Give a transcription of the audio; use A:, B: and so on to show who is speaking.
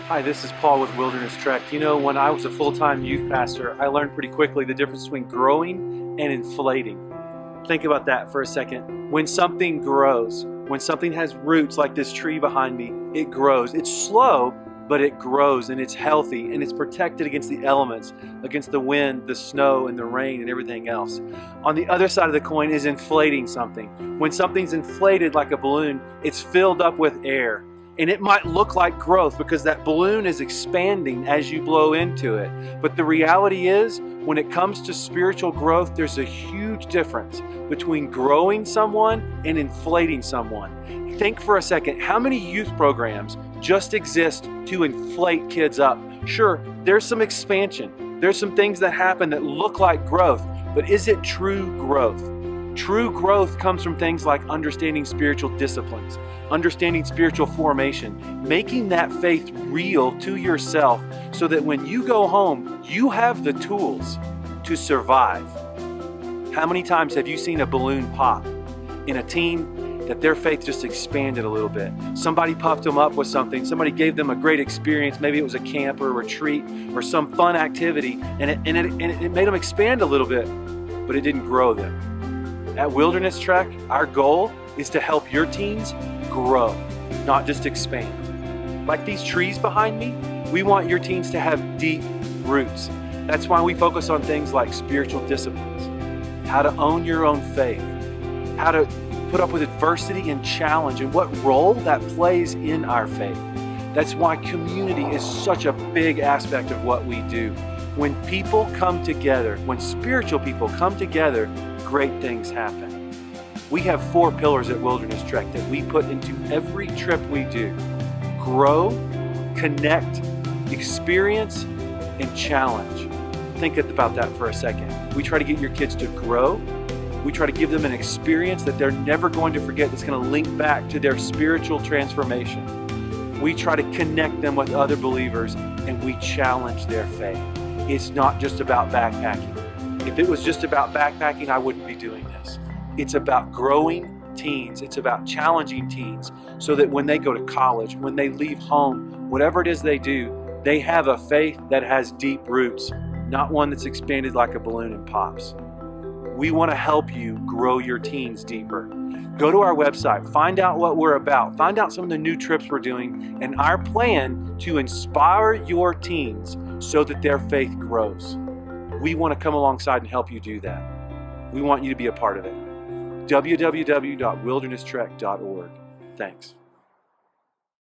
A: Hi, this is Paul with Wilderness Trek. You know, when I was a full-time youth pastor, I learned pretty quickly the difference between growing and inflating. Think about that for a second. When something grows, when something has roots like this tree behind me, it grows. It's slow, but it grows and it's healthy and it's protected against the elements, against the wind, the snow, and the rain and everything else. On the other side of the coin is inflating something. When something's inflated like a balloon, it's filled up with air. And it might look like growth because that balloon is expanding as you blow into it. But the reality is, when it comes to spiritual growth, there's a huge difference between growing someone and inflating someone. Think for a second, how many youth programs just exist to inflate kids up? Sure, there's some expansion. There's some things that happen that look like growth, but is it true growth? True growth comes from things like understanding spiritual disciplines, understanding spiritual formation, making that faith real to yourself so that when you go home, you have the tools to survive. How many times have you seen a balloon pop in a teen that their faith just expanded a little bit? Somebody puffed them up with something, somebody gave them a great experience, maybe it was a camp or a retreat or some fun activity, and it made them expand a little bit, but it didn't grow them. At Wilderness Trek, our goal is to help your teens grow, not just expand. Like these trees behind me, we want your teens to have deep roots. That's why we focus on things like spiritual disciplines, how to own your own faith, how to put up with adversity and challenge, and what role that plays in our faith. That's why community is such a big aspect of what we do. When people come together, when spiritual people come together, great things happen. We have 4 pillars at Wilderness Trek that we put into every trip we do. Grow, connect, experience, and challenge. Think about that for a second. We try to get your kids to grow. We try to give them an experience that they're never going to forget that's going to link back to their spiritual transformation. We try to connect them with other believers, and we challenge their faith. It's not just about backpacking. If it was just about backpacking, I wouldn't be doing this. It's about growing teens. It's about challenging teens so that when they go to college, when they leave home, whatever it is they do, they have a faith that has deep roots, not one that's expanded like a balloon and pops. We want to help you grow your teens deeper. Go to our website, find out what we're about, find out some of the new trips we're doing, and our plan to inspire your teens so that their faith grows. We want to come alongside and help you do that. We want you to be a part of it. www.wildernesstrek.org. Thanks.